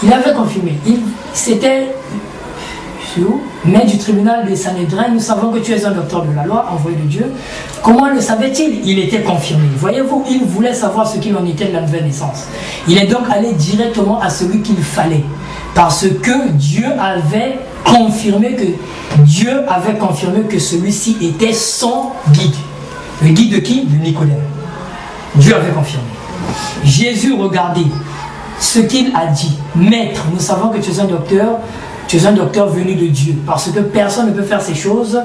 Il avait confirmé. C'était maître du tribunal de Sanhédrin. Nous savons que tu es un docteur de la loi, envoyé de Dieu. Comment le savait-il? Il était confirmé. Voyez-vous, il voulait savoir ce qu'il en était de la nouvelle naissance. Il est donc allé directement à celui qu'il fallait. Parce que Dieu avait confirmé que celui-ci était son guide. Le guide de qui? De Nicodème. Dieu avait confirmé. Jésus regardait ce qu'il a dit. Maître, nous savons que tu es un docteur venu de Dieu. Parce que personne ne peut faire ces choses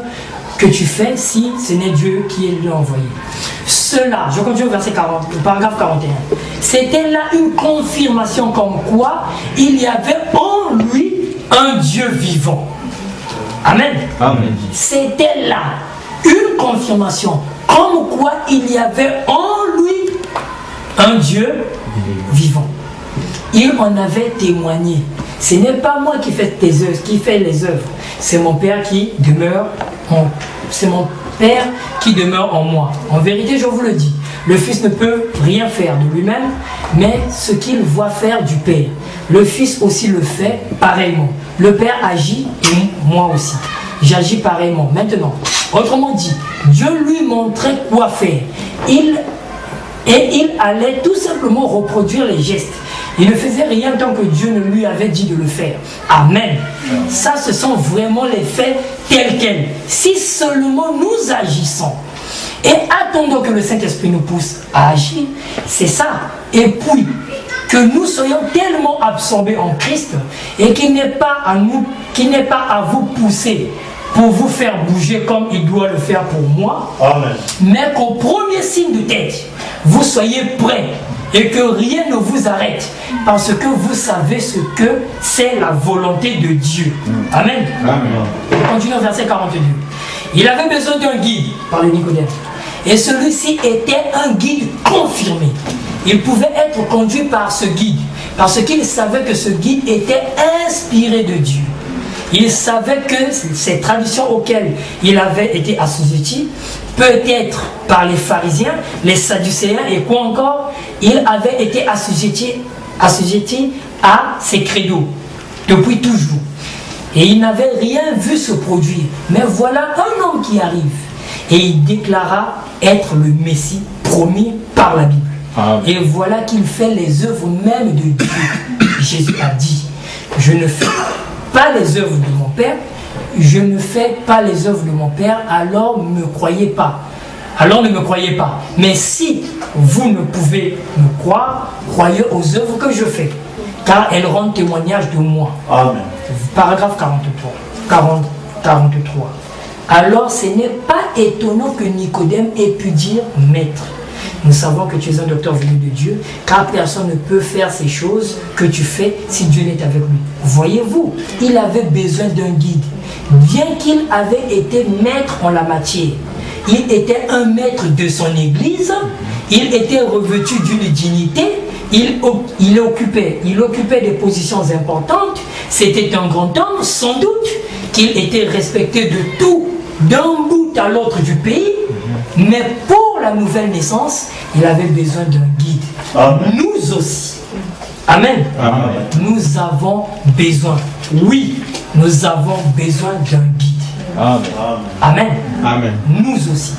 que tu fais si ce n'est Dieu qui l'a envoyé. Cela, je continue au verset 40, le paragraphe 41. C'était là une confirmation comme quoi il y avait en lui un Dieu vivant. Amen. Amen. C'était là une confirmation comme quoi il y avait en lui un Dieu vivant. Il en avait témoigné. Ce n'est pas moi qui fais les œuvres, c'est mon Père qui demeure en moi. En vérité, je vous le dis, le Fils ne peut rien faire de lui-même, mais ce qu'il voit faire du Père. Le Fils aussi le fait pareillement. Le Père agit et moi aussi. J'agis pareillement. Maintenant, autrement dit, Dieu lui montrait quoi faire. Il allait tout simplement reproduire les gestes. Il ne faisait rien tant que Dieu ne lui avait dit de le faire. Amen. Ça, ce sont vraiment les faits tels quels. Si seulement nous agissons et attendons que le Saint-Esprit nous pousse à agir, c'est ça. Et puis, que nous soyons tellement absorbés en Christ et qu'il n'est pas à vous pousser pour vous faire bouger comme il doit le faire pour moi. Amen. Mais qu'au premier signe de tête, vous soyez prêts et que rien ne vous arrête parce que vous savez ce que c'est la volonté de Dieu. Amen. Amen. Continuons au verset 42. Il avait besoin d'un guide, par le Nicodème. Et celui-ci était un guide confirmé. Il pouvait être conduit par ce guide parce qu'il savait que ce guide était inspiré de Dieu. Il savait que ces traditions auxquelles il avait été assujetti, peut-être par les pharisiens, les sadducéens et quoi encore, il avait été assujetti à ces credos depuis toujours. Et il n'avait rien vu se produire. Mais voilà un homme qui arrive et il déclara être le Messie promis par la Bible. Et voilà qu'il fait les œuvres même de Dieu. Jésus a dit, je ne fais pas les œuvres de mon Père, je ne fais pas les œuvres de mon Père, alors ne me croyez pas. Alors ne me croyez pas. Mais si vous ne pouvez me croire, croyez aux œuvres que je fais, car elles rendent témoignage de moi. Amen. Paragraphe 43. Alors ce n'est pas étonnant que Nicodème ait pu dire Maître. Nous savons que tu es un docteur venu de Dieu, car personne ne peut faire ces choses que tu fais si Dieu n'est avec lui. Voyez-vous, il avait besoin d'un guide. Bien qu'il avait été maître en la matière, il était un maître de son église, il était revêtu d'une dignité, il occupait des positions importantes, c'était un grand homme, sans doute, qu'il était respecté de tout, d'un bout à l'autre du pays, mais pour la nouvelle naissance, il avait besoin d'un guide. Amen. Nous aussi. Amen. Amen. Nous avons besoin. Oui, nous avons besoin d'un guide. Amen. Amen. Amen. Nous aussi.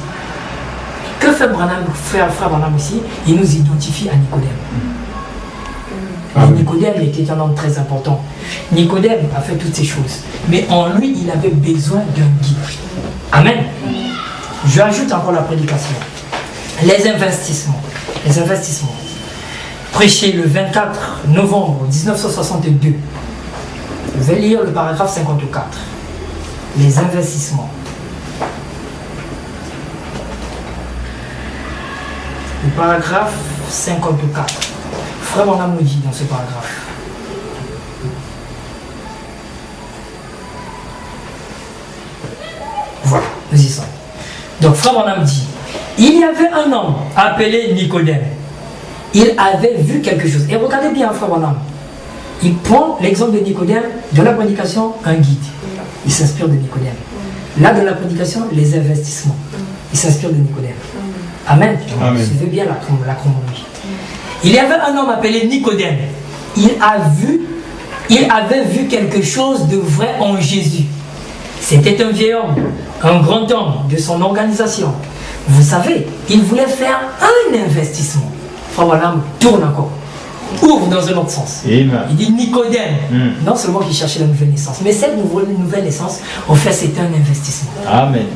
Que fait frère Branham aussi? Il nous identifie à Nicodème. Amen. Nicodème était un homme très important. Nicodème a fait toutes ces choses. Mais en lui, il avait besoin d'un guide. Amen. Je ajoute encore la prédication. Les investissements. Les investissements. Prêché le 24 novembre 1962. Je vais lire le paragraphe 54. Les investissements. Le paragraphe 54. Frère Branham nous dit dans ce paragraphe. Voilà, nous y sommes. Donc Frère Branham dit, il y avait un homme appelé Nicodème. Il avait vu quelque chose. Et regardez bien Frère Branham. Il prend l'exemple de Nicodème, de la prédication, un guide. Il s'inspire de Nicodème. Là, de la prédication, les investissements. Il s'inspire de Nicodème. Amen. Suivez bien la chronologie. Il y avait un homme appelé Nicodème. Il a vu il avait vu quelque chose de vrai en Jésus. C'était un vieil homme, un grand homme de son organisation. Vous savez, il voulait faire un investissement. Frère Branham tourne encore. Ouvre dans un autre sens. Amen. Il dit Nicodème, non seulement qu'il cherchait la nouvelle naissance, mais cette nouvelle naissance, en fait, c'était un investissement. Amen.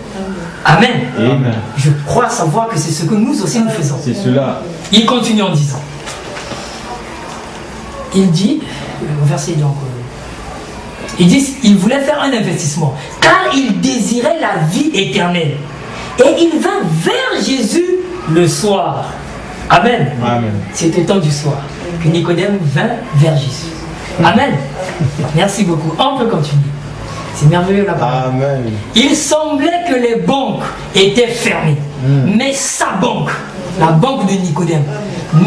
Amen. Amen. Je crois savoir que c'est ce que nous aussi nous faisons. C'est cela. Il continue en disant, il dit, verset donc, il dit, il voulait faire un investissement, car il désirait la vie éternelle. Et il vint vers Jésus le soir. Amen. Amen. C'était le temps du soir que Nicodème vint vers Jésus. Amen. Merci beaucoup. On peut continuer. C'est merveilleux la parole. Amen. Il semblait que les banques étaient fermées. Mais sa banque, la banque de Nicodème,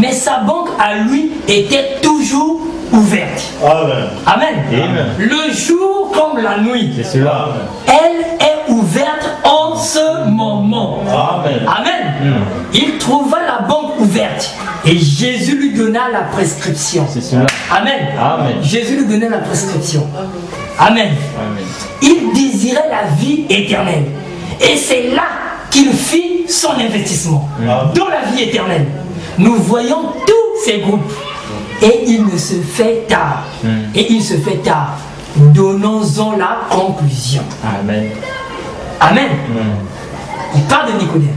mais sa banque à lui était toujours ouverte. Amen. Amen. Amen. Le jour comme la nuit, C'est cela. elle est ouverte en ce moment. Amen. Amen. Il trouva la banque ouverte et Jésus lui donna la prescription. C'est cela. Amen. Amen. Jésus lui donnait la prescription. Amen. Amen. Il désirait la vie éternelle. Et c'est là qu'il fit son investissement dans la vie éternelle. Nous voyons tous ces groupes. Et il ne se fait tard. Et il se fait tard. Donnons-en la conclusion. Amen. Amen. Il parle de Nicodème.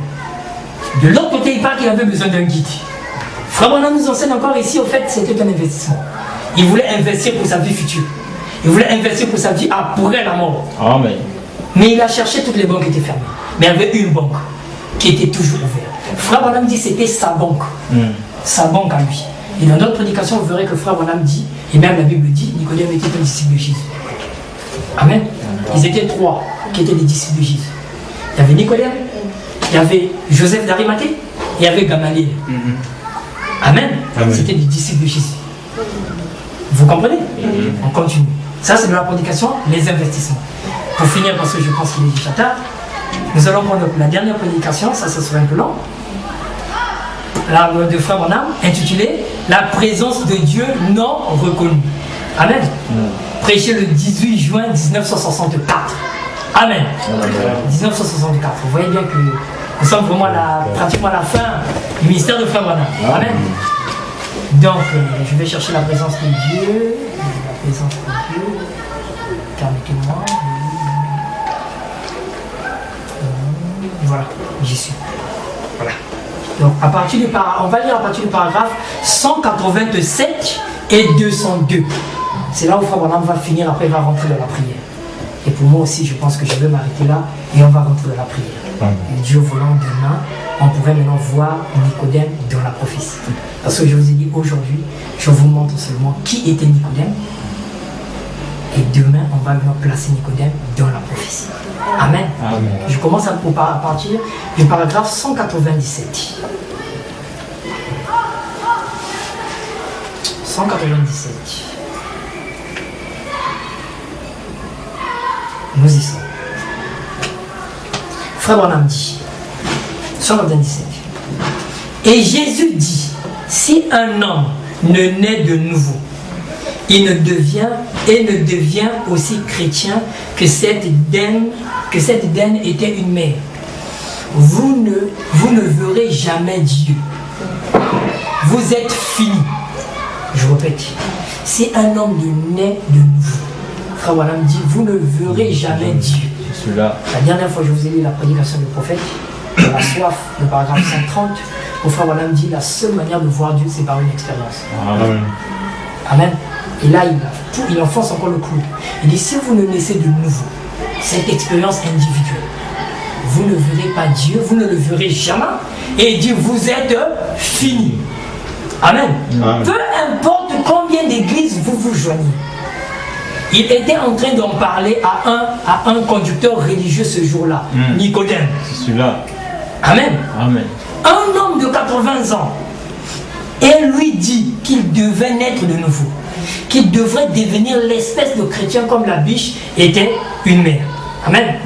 De l'autre côté, il parle qu'il avait besoin d'un guide. Frère Branham nous enseigne encore ici, au fait, c'était un investissement. Il voulait investir pour sa vie future. Il voulait investir pour sa vie après la mort. Amen. Mais il a cherché toutes les banques qui étaient fermées. Mais il y avait une banque qui était toujours ouverte. Frère Branham dit que c'était sa banque. Sa banque à lui. Et dans notre prédication, vous verrez que Frère Branham dit, et même la Bible dit, Nicodème était un disciple de Jésus. Amen. Ils étaient trois qui étaient des disciples de Jésus. Il y avait Nicodème, il y avait Joseph d'Arimathée, et il y avait Gamaliel. Amen. C'était des disciples de Jésus. Vous comprenez? On continue. Ça, c'est de la prédication, les investissements. Pour finir, parce que je pense qu'il est déjà tard, nous allons prendre la dernière prédication, ça sera un peu long, de Frère Branham, intitulée La présence de Dieu non reconnue. Amen. Prêché le 18 juin 1964. Amen. 1964. Vous voyez bien que nous sommes vraiment pratiquement à la fin du ministère de Frère Branham. Amen. Donc, je vais chercher la présence de Dieu. La présence de Dieu. Permettez-moi. Voilà, j'y suis. Voilà. Donc, on va lire à partir du paragraphe 187 et 202. C'est là où Frère Branham va finir, après il va rentrer dans la prière. Et pour moi aussi, je pense que je vais m'arrêter là et on va rentrer dans la prière. Et Dieu voulant, demain, on pourrait maintenant voir Nicodème dans la prophétie. Parce que je vous ai dit aujourd'hui, je vous montre seulement qui était Nicodème. Et demain, on va maintenant placer Nicodème dans la prophétie. Amen. Amen. Je commence à partir du paragraphe 197. 197. Nous y sommes. Frère Branham dit, 197. Et Jésus dit, si un homme ne naît de nouveau, il ne devient aussi chrétien que cette Éden était une mère. Vous ne verrez jamais Dieu. Vous êtes finis. Je répète, si un homme naît de nouveau, Frère Branham dit, vous ne verrez jamais Dieu. Cela. La dernière fois, je vous ai lu la prédication du prophète, la soif, le paragraphe 130, où Frère Branham dit, la seule manière de voir Dieu, c'est par une expérience. Amen. Amen. Et là, il enfonce encore le clou. Il dit, si vous ne naissez de nouveau, cette expérience individuelle, vous ne verrez pas Dieu, vous ne le verrez jamais. Et il dit, vous êtes finis. Amen. Amen. Peu importe combien d'églises vous vous joignez. Il était en train d'en parler à un conducteur religieux ce jour-là, Nicodème. C'est celui-là. Amen. Amen. Un homme de 80 ans. Et lui dit qu'il devait naître de nouveau. Qu'il devrait devenir l'espèce de chrétien comme la biche était une mère. Amen.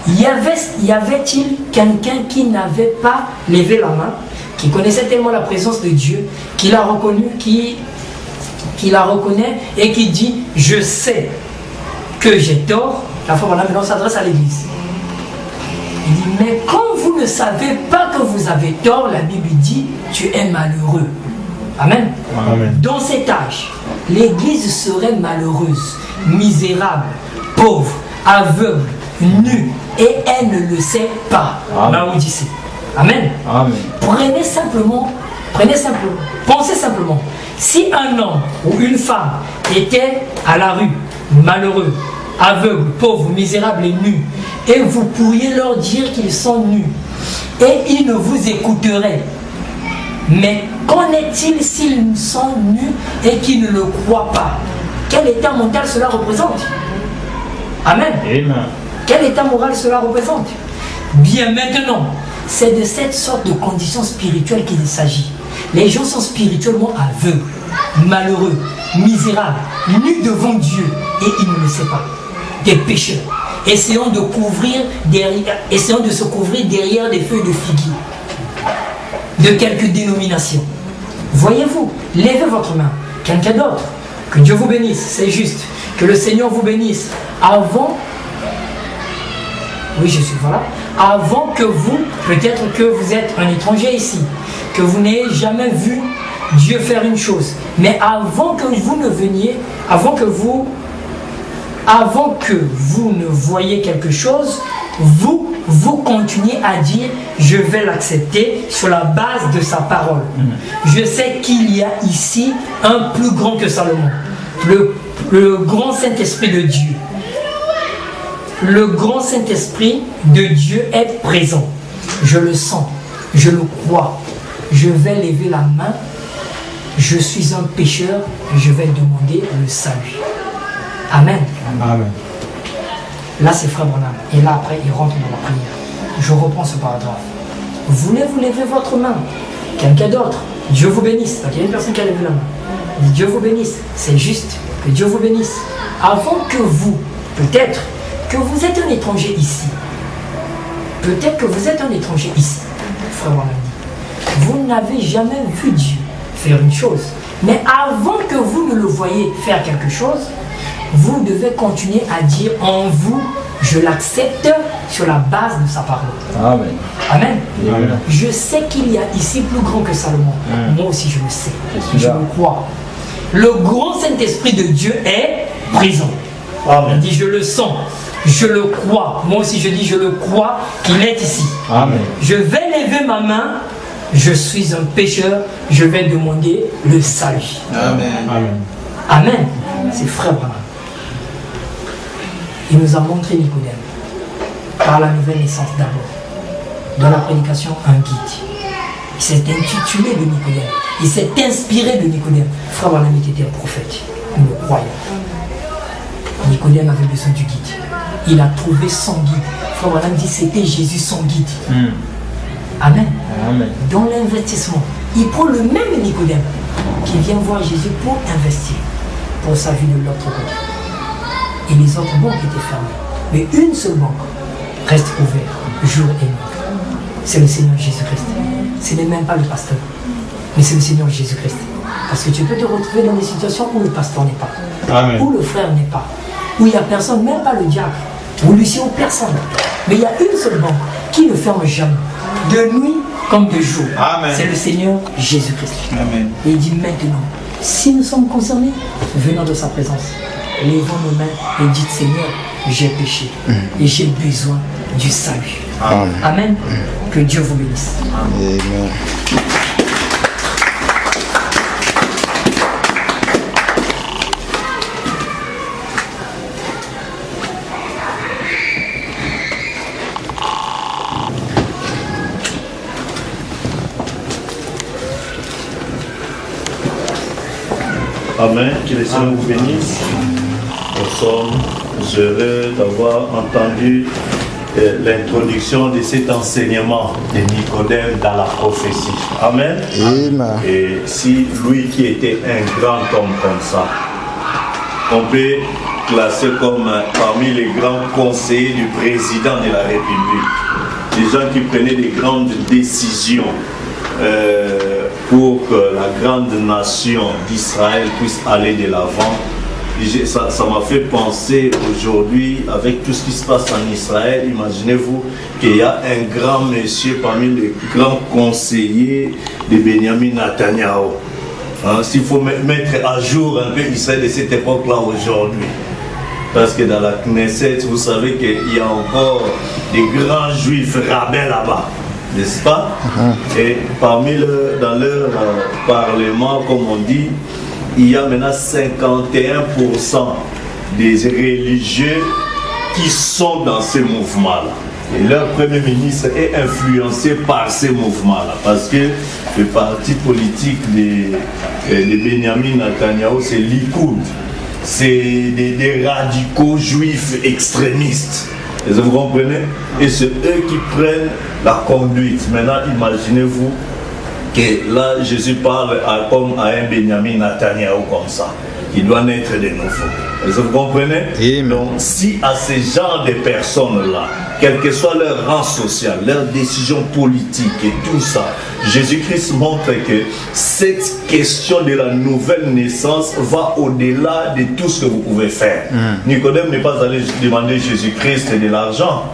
Y avait-il quelqu'un qui n'avait pas levé la main, qui connaissait tellement la présence de Dieu, qu'il a reconnu, qui qui la reconnaît et qui dit « Je sais que j'ai tort », la foi maintenant s'adresse à l'Église. Il dit « Mais quand vous ne savez pas que vous avez tort, la Bible dit « Tu es malheureux ». Amen. Amen. Dans cet âge, l'Église serait malheureuse, misérable, pauvre, aveugle, nue, et elle ne le sait pas. Laodicée. Amen. Amen. Pensez simplement, si un homme ou une femme était à la rue, malheureux, aveugle, pauvre, misérable et nu, et vous pourriez leur dire qu'ils sont nus, et ils ne vous écouteraient. Mais qu'en est-il s'ils sont nus et qu'ils ne le croient pas? Quel état mental cela représente? Amen. Amen. Quel état moral cela représente? Bien maintenant, c'est de cette sorte de condition spirituelle qu'il s'agit. Les gens sont spirituellement aveugles, malheureux, misérables, nus devant Dieu et ils ne le savent pas. Des pécheurs, essayant de se couvrir derrière des feuilles de figuier de quelques dénominations. Voyez-vous, levez votre main. Quelqu'un d'autre, que Dieu vous bénisse, c'est juste. Que le Seigneur vous bénisse. Avant que vous, peut-être que vous êtes un étranger ici, que vous n'ayez jamais vu Dieu faire une chose, mais avant que vous ne veniez, avant que vous ne voyiez quelque chose, vous continuez à dire je vais l'accepter sur la base de sa parole. Je sais qu'il y a ici un plus grand que Salomon, le grand Saint-Esprit de Dieu. Le grand Saint-Esprit de Dieu est présent. Je le sens, je le crois. Je vais lever la main. Je suis un pécheur. Je vais demander le salut. Amen. Amen. Là, c'est Frère Branham. Et là, après, il rentre dans la prière. Je reprends ce paragraphe. Voulez-vous lever votre main? Quelqu'un d'autre? Dieu vous bénisse. Il y a une personne qui a levé la main. Il dit Dieu vous bénisse. C'est juste. Que Dieu vous bénisse. Avant que vous, peut-être, que vous êtes un étranger ici. Peut-être que vous êtes un étranger ici. Frère Branham dit. Vous n'avez jamais vu Dieu faire une chose. Mais avant que vous ne le voyez faire quelque chose, vous devez continuer à dire en vous, je l'accepte sur la base de sa parole. Amen. Amen. Amen. Je sais qu'il y a ici plus grand que Salomon. Moi aussi je le sais. Je le crois. Le grand Saint-Esprit de Dieu est présent. Amen. Il dit je le sens. Je le crois. Moi aussi je dis je le crois qu'il est ici. Amen. Je vais lever ma main. Je suis un pécheur. Je vais demander le salut. Amen. Amen. Amen. C'est Frère Branham. Il nous a montré Nicodème, par la nouvelle naissance d'abord, dans la prédication un guide. Il s'est intitulé de Nicodème, il s'est inspiré de Nicodème. Frère Branham était un prophète, nous le croyons. Nicodème avait besoin du guide. Il a trouvé son guide. Frère Branham dit c'était Jésus son guide. Amen. Amen. Dans l'investissement, il prend le même Nicodème qui vient voir Jésus pour investir pour sa vie de l'autre côté. Et les autres banques étaient fermées. Mais une seule banque reste ouverte, jour et nuit. C'est le Seigneur Jésus-Christ. Ce n'est même pas le pasteur, mais c'est le Seigneur Jésus-Christ. Parce que tu peux te retrouver dans des situations où le pasteur n'est pas, Amen. où le frère n'est pas, où il n'y a personne, même pas le diacre, où Lucien ou personne. Mais il y a une seule banque qui ne ferme jamais, de nuit comme de jour. Amen. C'est le Seigneur Jésus-Christ. Amen. Et il dit maintenant, si nous sommes concernés, venons de sa présence. Levons nos mains et dites Seigneur, j'ai péché et j'ai besoin du salut. Amen. Amen. Que Dieu vous bénisse. Amen. Amen, que le Seigneur vous bénisse. Nous sommes heureux d'avoir entendu l'introduction de cet enseignement de Nicodème dans la prophétie. Amen. Amen. Et si lui qui était un grand homme comme ça, on peut classer comme parmi les grands conseillers du président de la République, des gens qui prenaient des grandes décisions pour que la grande nation d'Israël puisse aller de l'avant. Ça m'a fait penser aujourd'hui, avec tout ce qui se passe en Israël, imaginez-vous qu'il y a un grand monsieur parmi les grands conseillers de Benjamin Netanyahu. S'il faut mettre à jour un peu Israël de cette époque-là aujourd'hui. Parce que dans la Knesset, vous savez qu'il y a encore des grands juifs rabbins là-bas, n'est-ce pas? Et dans leur parlement, comme on dit, il y a maintenant 51% des religieux qui sont dans ces mouvements-là. Et leur premier ministre est influencé par ces mouvements-là. Parce que le parti politique de Benjamin Netanyahu, c'est Likoud. C'est des radicaux juifs extrémistes. Et vous comprenez? Et c'est eux qui prennent la conduite. Maintenant, imaginez-vous que là, Jésus parle comme à un Benjamin Netanyahu comme ça. Il doit naître de nouveau. Vous comprenez? Amen. Donc, si à ce genre de personnes-là, quel que soit leur rang social, leur décision politique et tout ça, Jésus-Christ montre que cette question de la nouvelle naissance va au-delà de tout ce que vous pouvez faire. Nicodème n'est pas allé demander Jésus-Christ de l'argent.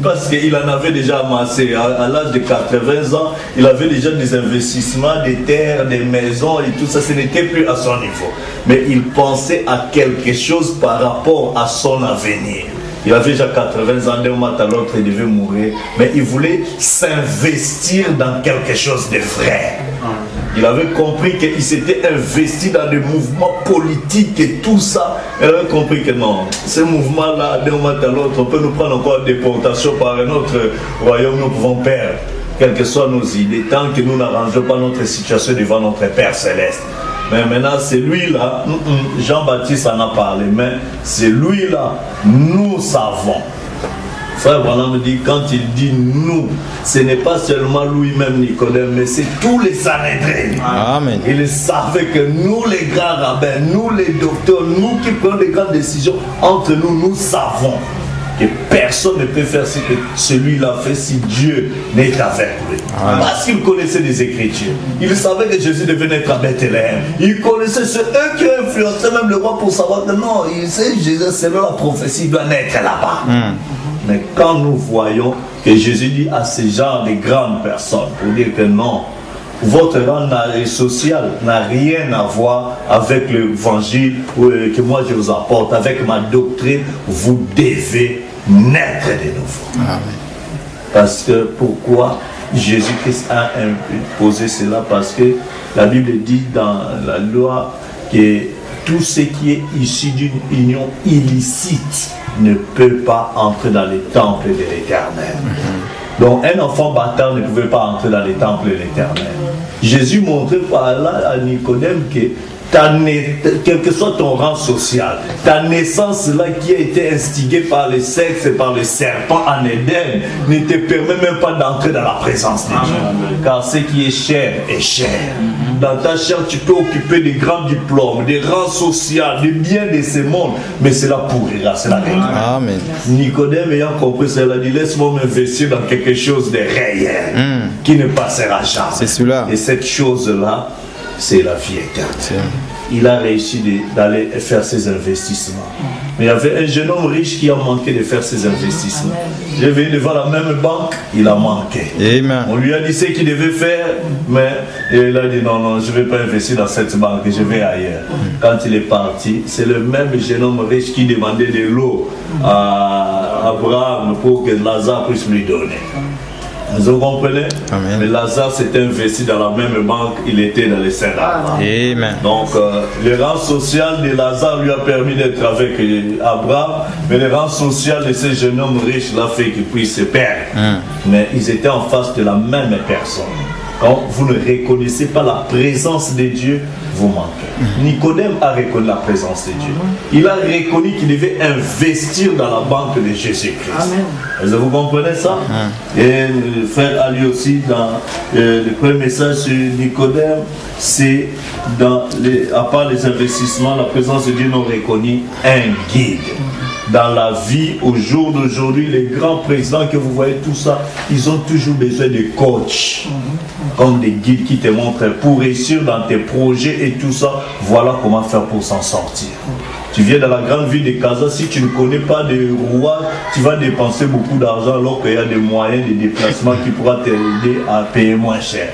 Parce qu'il en avait déjà amassé. À l'âge de 80 ans, il avait déjà des investissements, des terres, des maisons et tout ça. Ce n'était plus à son niveau. Mais il pensait à quelque chose par rapport à son avenir. Il avait déjà 80 ans, d'un moment à l'autre, il devait mourir. Mais il voulait s'investir dans quelque chose de vrai. Il avait compris qu'il s'était investi dans des mouvements politiques et tout ça. Il avait compris que non, ces mouvements-là, d'un moment à l'autre, on peut nous prendre encore des déportation par un autre royaume, nous pouvons perdre, quelles que soient nos idées, tant que nous n'arrangeons pas notre situation devant notre Père Céleste. Mais maintenant, c'est lui-là, Jean-Baptiste en a parlé, mais c'est lui-là, nous savons. Frère Branham me dit, quand il dit nous, ce n'est pas seulement lui-même Nicodème, mais c'est tous les Sanhédrins. Amen. Il savait que nous les grands rabbins, nous les docteurs, nous qui prenons les grandes décisions, entre nous, nous savons que personne ne peut faire ce que celui-là fait si Dieu n'est avec lui. Amen. Parce qu'il connaissait les Écritures. Il savait que Jésus devait naître à Bethléem. Il connaissait ceux qui ont influencé même le roi pour savoir que non, il sait Jésus, selon la prophétie, il doit naître là-bas. Mais quand nous voyons que Jésus dit à ce genre de grandes personnes, pour dire que non, votre rang social n'a rien à voir avec l'évangile que moi je vous apporte, avec ma doctrine, vous devez naître de nouveau. Amen. Parce que pourquoi Jésus-Christ a imposé cela? Parce que la Bible dit dans la loi que tout ce qui est issu d'une union illicite ne peut pas entrer dans les temples de l'Éternel. Donc un enfant bâtard ne pouvait pas entrer dans les temples de l'Éternel. Jésus montrait par là à Nicodème que quel que soit ton rang social, ta naissance là qui a été instigée par le sexe et par le serpent en Éden ne te permet même pas d'entrer dans la présence de Dieu. Car ce qui est cher est cher. Dans ta chair, tu peux occuper des grands diplômes, des rangs sociaux, des biens de ce monde, mais cela pourrira, c'est la vérité. Amen. Nicodème ayant compris cela, il dit laisse-moi m'investir dans quelque chose de réel qui ne passera jamais. C'est cela. Et cette chose-là, c'est la vie éternelle. Il a réussi d'aller faire ses investissements. Mais il y avait un jeune homme riche qui a manqué de faire ses investissements. Il est venu devant la même banque, il a manqué. Amen. On lui a dit ce qu'il devait faire, mais il a dit non, je ne vais pas investir dans cette banque, je vais ailleurs. Quand il est parti, c'est le même jeune homme riche qui demandait de l'eau à Abraham pour que Lazare puisse lui donner. Vous comprenez? Amen. Mais Lazare s'est investi dans la même banque, il était dans les saints d'Abraham. Donc le rang social de Lazare lui a permis d'être avec Abraham, mais le rang social de ce jeune homme riche l'a fait qu'il puisse se perdre. Mais ils étaient en face de la même personne. Quand vous ne reconnaissez pas la présence de Dieu, vous manquez. Nicodème a reconnu la présence de Dieu. Il a reconnu qu'il devait investir dans la banque de Jésus-Christ. Vous comprenez ça? Et le frère a lui aussi, dans le premier message sur Nicodème, c'est à part les investissements, la présence de Dieu nous reconnu un guide. dans la vie au jour d'aujourd'hui, les grands présidents que vous voyez, tout ça, ils ont toujours besoin de coachs, comme des guides qui te montrent pour réussir dans tes projets et tout ça, voilà comment faire pour s'en sortir. Tu viens dans la grande ville de Casa, si tu ne connais pas de rois, tu vas dépenser beaucoup d'argent alors qu'il y a des moyens de déplacement qui pourront t'aider à payer moins cher.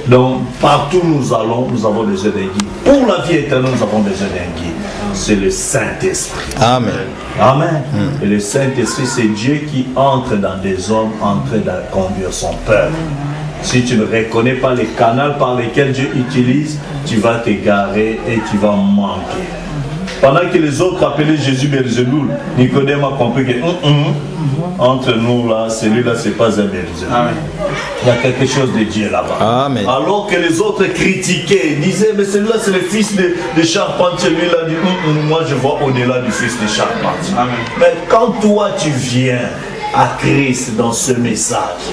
Donc, partout où nous allons, nous avons besoin d'un guide. Pour la vie éternelle, nous avons besoin d'un guide. C'est le Saint-Esprit. Amen. Amen. Et le Saint-Esprit, c'est Dieu qui entre dans des hommes en train de conduire son peuple. Si tu ne reconnais pas les canaux par lesquels Dieu utilise, tu vas t'égarer et tu vas manquer. Pendant que les autres appelaient Jésus Belzéboul, Nicodème a compris que entre nous là, celui-là c'est pas un Belzéboul. Il y a quelque chose de Dieu là-bas. Amen. Alors que les autres critiquaient, disaient mais celui-là c'est le fils de charpentier. Lui-là dit moi je vois au-delà du fils de charpentier. Amen. Mais quand toi tu viens à Christ dans ce message,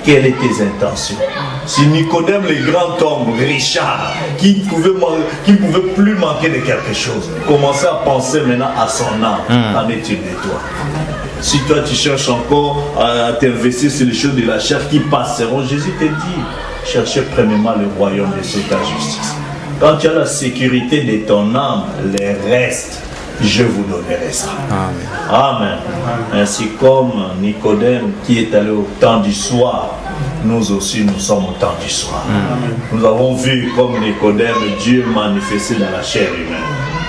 quelles étaient tes intentions? Si Nicodème, le grand homme, Richard, qui ne pouvait plus manquer de quelque chose, commençait à penser maintenant à son âme, qu'en est-il de toi? Si toi tu cherches encore à t'investir sur les choses de la chair qui passeront, Jésus te dit, cherchez premièrement le royaume de Dieu et ta justice. Quand tu as la sécurité de ton âme, les restes, je vous donnerai ça. Amen. Amen. Ainsi comme Nicodème qui est allé au temps du soir, nous aussi nous sommes au temps du soir. Nous avons vu comme Nicodème Dieu manifesté dans la chair humaine.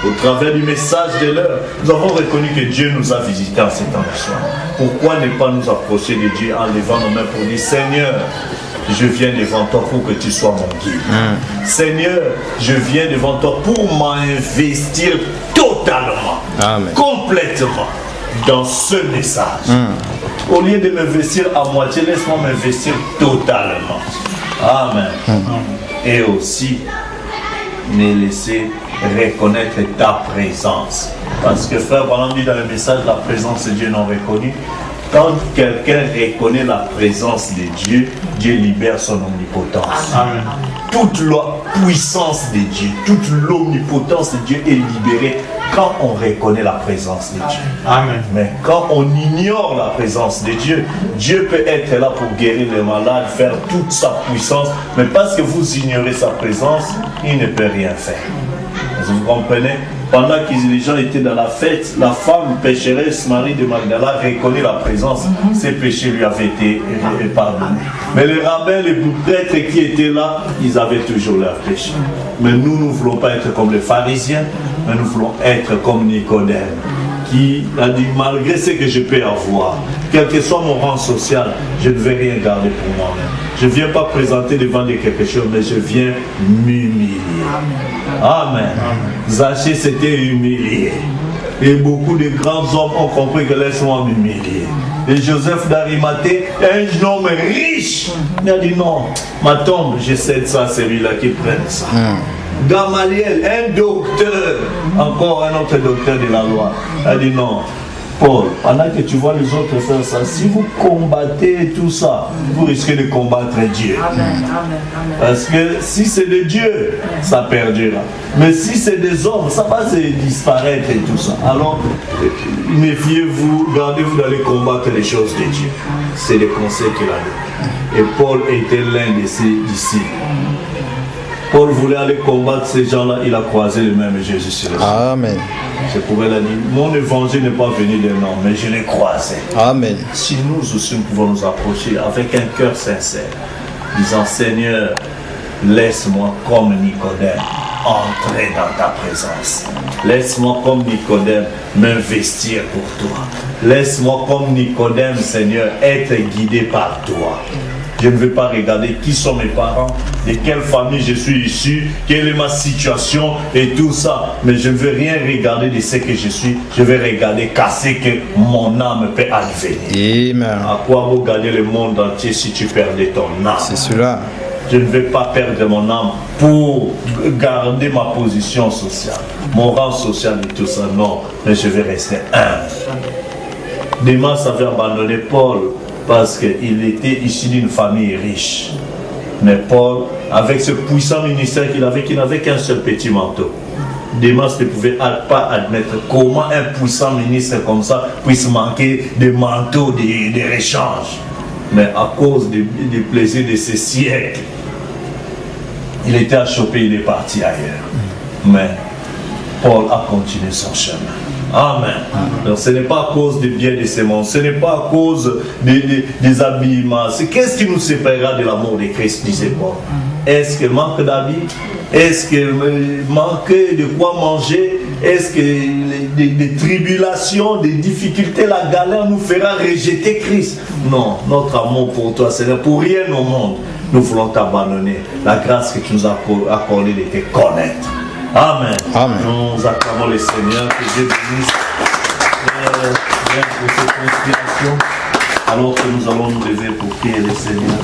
Au travers du message de l'heure, nous avons reconnu que Dieu nous a visités en ce temps du soir. Pourquoi ne pas nous approcher de Dieu en levant nos mains pour dire Seigneur, je viens devant toi pour que tu sois mon guide. Seigneur, je viens devant toi pour m'investir totalement, complètement dans ce message. Au lieu de m'investir à moitié, laisse-moi m'investir totalement. Amen. Et aussi, me laisser reconnaître ta présence. Parce que frère Branham dit dans le message, la présence de Dieu non reconnue. Quand quelqu'un reconnaît la présence de Dieu, Dieu libère son omnipotence. Amen. Toute la puissance de Dieu, toute l'omnipotence de Dieu est libérée quand on reconnaît la présence de Dieu. Amen. Mais quand on ignore la présence de Dieu, Dieu peut être là pour guérir les malades, faire toute sa puissance, mais parce que vous ignorez sa présence, il ne peut rien faire. Vous comprenez? Pendant que les gens étaient dans la fête, la femme pécheresse Marie de Magdala reconnaît la présence. Ses péchés lui avaient été pardonnés. Mais les rabbins, les prêtres qui étaient là, ils avaient toujours leurs péchés. Mais nous ne voulons pas être comme les pharisiens, mais nous voulons être comme Nicodème, qui a dit malgré ce que je peux avoir, quel que soit mon rang social, je ne vais rien garder pour moi-même. Je ne viens pas présenter devant de quelque chose, mais je viens m'humilier. Amen. Zachée s'était humilié. Et beaucoup de grands hommes ont compris que laisse-moi m'humilier. Et Joseph d'Arimathée, un homme riche, il a dit non, ma tombe, je cède ça à celui-là qui prenne ça. Gamaliel, un docteur, encore un autre docteur de la loi, a dit non. Paul, pendant que tu vois les autres faire ça, si vous combattez tout ça, vous risquez de combattre Dieu. Amen. Parce que si c'est de Dieu, ça perdura. Mais si c'est des hommes, ça va se disparaître et tout ça. Alors, méfiez-vous, gardez-vous d'aller combattre les choses de Dieu. C'est le conseil qu'il a donné. Et Paul était l'un de ses disciples. Paul voulait aller combattre ces gens-là, il a croisé le même Jésus sur le ciel. Amen. Je pouvais la dire, mon évangile n'est pas venu d'un homme, mais je l'ai croisé. Amen. Si nous aussi nous pouvons nous approcher avec un cœur sincère, disant Seigneur, laisse-moi comme Nicodème entrer dans ta présence. Laisse-moi comme Nicodème m'investir pour toi. Laisse-moi comme Nicodème, Seigneur, être guidé par toi. Je ne veux pas regarder qui sont mes parents, de quelle famille je suis issu, quelle est ma situation et tout ça. Mais je ne veux rien regarder de ce que je suis. Je vais regarder qu'à ce que mon âme peut advenir. Amen. À quoi vous gagner le monde entier si tu perdais ton âme? C'est cela. Je ne vais pas perdre mon âme pour garder ma position sociale, mon rang social et tout ça. Non, mais je vais rester humble. Démas avait abandonné Paul parce qu'il était issu d'une famille riche. Mais Paul, avec ce puissant ministère qu'il avait, qui n'avait qu'un seul petit manteau, Demas ne pouvait pas admettre comment un puissant ministre comme ça puisse manquer de manteaux, de rechange. Mais à cause du plaisir de ces siècles, il était achoppé, il est parti ailleurs. Mais Paul a continué son chemin. Amen. Donc ce n'est pas à cause du bien de ses mondes, ce n'est pas à cause des habillements. Qu'est-ce qui nous séparera de l'amour de Christ, disait Paul? Est-ce qu'il manque d'habits? Est-ce qu'il manque de quoi manger? Est-ce que des tribulations, des difficultés, la galère nous fera rejeter Christ? Non, notre amour pour toi, Seigneur, pour rien au monde, nous voulons t'abandonner. La grâce que tu nous as accordée de te connaître. Amen. Amen. Nous acclamons le Seigneur, que Dieu bénisse pour cette inspiration, alors que nous allons nous lever pour prier le Seigneur.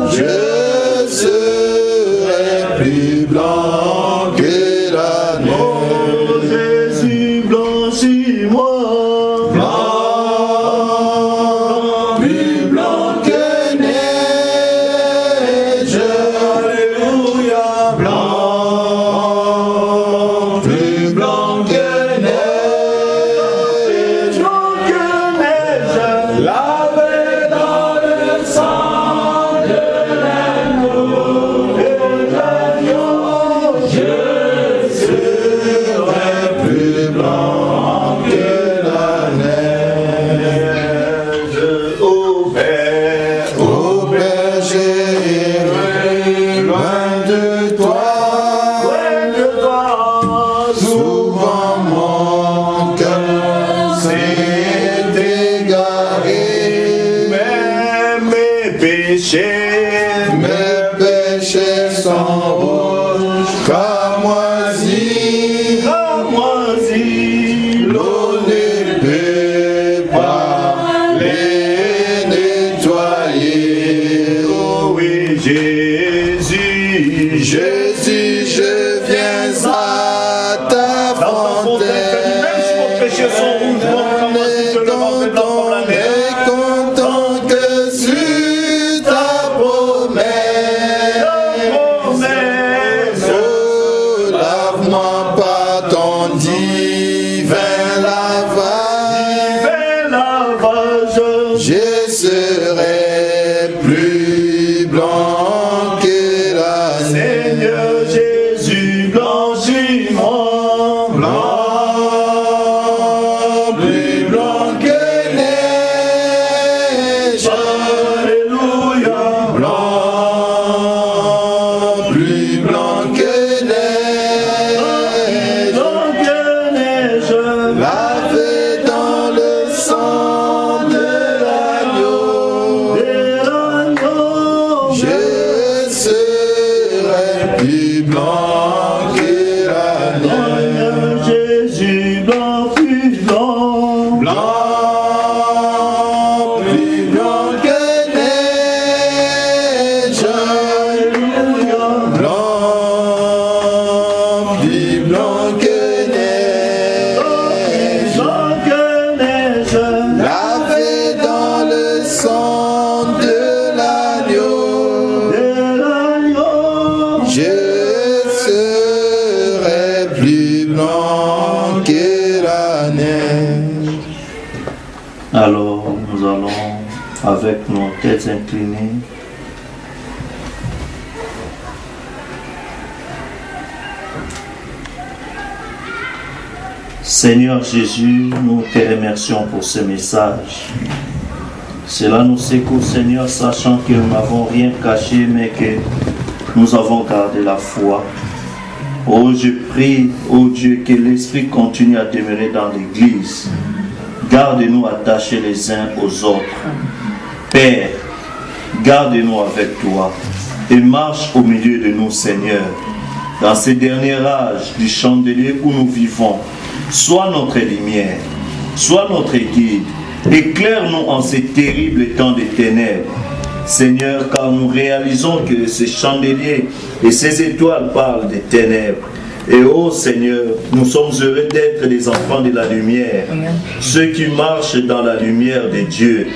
Je serai plus blanc que la neige. Oh Jésus, blanchis-moi. Mes péchés sont rouges, cramoisis, l'eau ne peut pas les nettoyer. Oh oui, Jésus, Jésus, je viens à ta fontaine. Même si vos péchés sont rouges, je serai plus blanc que la Seigneur Jésus, blanchis-moi, plus blanc que neige. Alléluia, plus blanc que neige. Lavé dans le sang de l'agneau, je serai plus blanc que la neige. Jésus, blanc, plus blanc, Plus blanc que neige. Plus blanc que neige. Lavé dans le sang de l'agneau, je serai plus blanc que la neige. Alors, nous allons, avec nos têtes inclinées, Seigneur Jésus, nous te remercions pour ce message. Cela nous secoue, Seigneur, sachant que nous n'avons rien caché, mais que nous avons gardé la foi. Oh, je prie, oh Dieu, que l'Esprit continue à demeurer dans l'Église. Garde-nous attachés les uns aux autres. Père, garde-nous avec toi et marche au milieu de nous, Seigneur. Dans ce dernier âge du chandelier où nous vivons, sois notre lumière, sois notre guide. Éclaire-nous en ces terribles temps de ténèbres. Seigneur, car nous réalisons que ces chandeliers et ces étoiles parlent des ténèbres. Et oh Seigneur, nous sommes heureux d'être des enfants de la lumière. Amen. Ceux qui marchent dans la lumière de Dieu.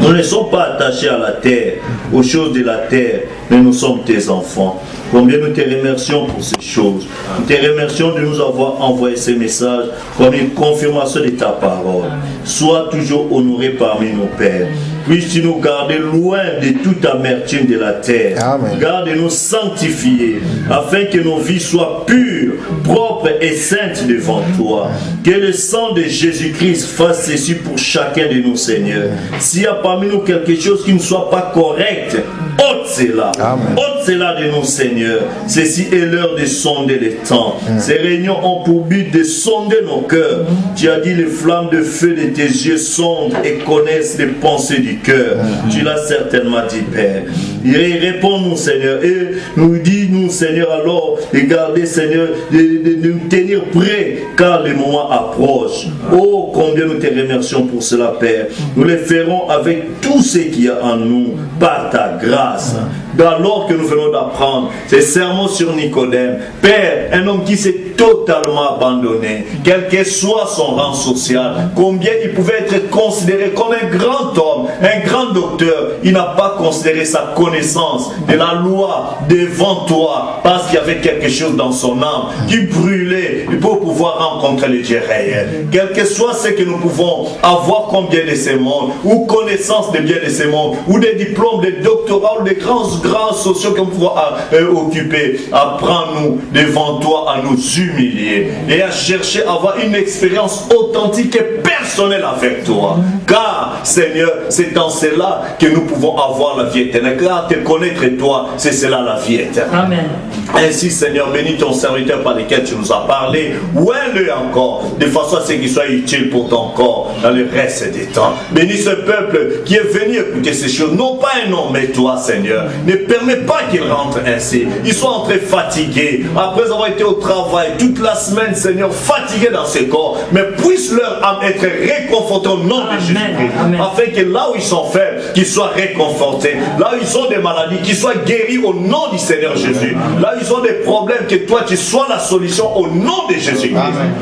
Nous ne sommes pas attachés à la terre, aux choses de la terre, mais nous sommes tes enfants. Combien nous te remercions pour ces choses. Nous te remercions de nous avoir envoyé ces messages comme une confirmation de ta parole. Sois toujours honoré parmi nos pères. Puisses-tu nous garder loin de toute amertume de la terre. Amen. Garde-nous sanctifiés, afin que nos vies soient pures, propres et saintes devant toi. Que le sang de Jésus-Christ fasse ceci pour chacun de nous, Seigneur. S'il y a parmi nous quelque chose qui ne soit pas correct, ôte cela. Amen. Ôte cela de nous, Seigneur. Ceci est l'heure de sonder les temps. Ces réunions ont pour but de sonder nos cœurs. Tu as dit les flammes de feu de tes yeux sondent et connaissent les pensées du cœur. Tu l'as certainement dit, Père. Réponds-nous, Seigneur, et nous dis-nous, Seigneur, alors de garder, Seigneur, de nous tenir prêts, car le moment approche. Oh, combien nous te remercions pour cela, Père. Nous le ferons avec tout ce qu'il y a en nous, par ta grâce. Alors que nous venons d'apprendre ces sermons sur Nicodème, Père, un homme qui s'est totalement abandonné, quel que soit son rang social, combien il pouvait être considéré comme un grand homme, un grand docteur, il n'a pas considéré sa connaissance de la loi devant toi, parce qu'il y avait quelque chose dans son âme qui brûlait pour pouvoir rencontrer le Dieu réel. Quel que soit ce que nous pouvons avoir comme bien de ces mondes, ou connaissance de bien de ces mondes, ou des diplômes, des doctorats, ou des grands sociaux que nous pouvons occuper, apprends-nous devant toi à nous humilier et à chercher à avoir une expérience authentique et personnelle avec toi. Car, Seigneur, c'est dans cela que nous pouvons avoir la vie éternelle. Car te connaître toi, c'est cela la vie éternelle. Amen. Ainsi, Seigneur, bénis ton serviteur par lequel tu nous as parlé. Ouais-le encore, de façon à ce qu'il soit utile pour ton corps dans le reste des temps. Bénis ce peuple qui est venu écouter ces choses. Non pas un homme, mais toi, Seigneur. Ne permets pas qu'ils rentrent ainsi. Ils sont entrés fatigués. Après avoir été au travail toute la semaine, Seigneur, fatigués dans ces corps. Mais puisse leur âme être réconfortée au nom de Jésus-Christ. Afin que là où ils sont faibles, qu'ils soient réconfortés. Là où ils ont des maladies, qu'ils soient guéris au nom du Seigneur Jésus. Là où ils ont des problèmes, que toi tu sois la solution au nom de Jésus-Christ.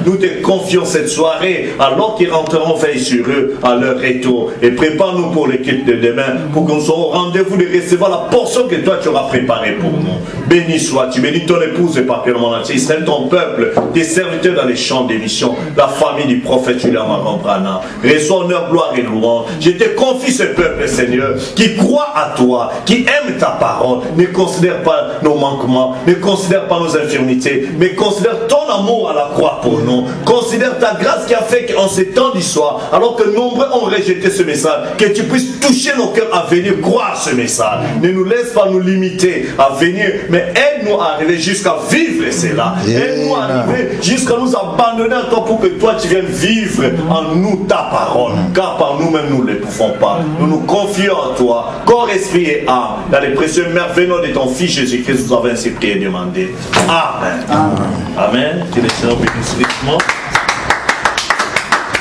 Nous te confions cette soirée alors qu'ils rentreront veille sur eux à leur retour. Et prépare-nous pour l'équipe de demain pour que nous soyons au rendez-vous de recevoir la portion que toi tu auras préparée pour nous. Béni sois-tu, bénis ton épouse et par le monde entier. Israël, ton peuple, tes serviteurs dans les champs d'émission, la famille du prophète Julian Marambrana. Reçois honneur, gloire et louange. Je te confie ce peuple, Seigneur, qui croit à toi, qui aime ta parole, ne considère pas nos manquements, ne considère pas nos infirmités, mais considère ton amour à la croix pour nous. Considère ta grâce qui a fait qu'en ces temps d'histoire, alors que nombreux ont rejeté ce message, que tu puisses toucher nos cœurs à venir croire ce message. Ne nous laisse pas nous limiter à venir, mais aide-nous à arriver jusqu'à vivre cela. Aide-nous à arriver jusqu'à nous abandonner à toi pour que toi tu viennes vivre en nous ta parole. Car par nous-mêmes nous ne le pouvons pas. Nous nous confions en toi, corps, esprit et âme. Dans les précieux merveilleux de ton Fils Jésus-Christ, nous avons ainsi prié et demandé. Amen. Amen. Amen. Que le Seigneur bénisse richement.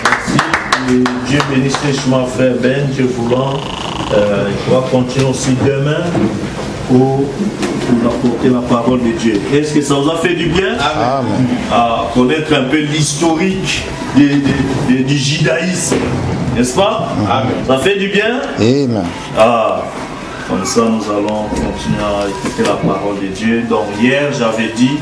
Merci. Dieu bénisse richement, frère Ben, Dieu voulant. Il va continuer aussi demain pour apporter la parole de Dieu. Est-ce que ça vous a fait du bien? Amen. À connaître un peu l'historique du judaïsme, n'est-ce pas? Amen. Ça fait du bien? Amen. Comme ça nous allons continuer à écouter la parole de Dieu. Donc hier j'avais dit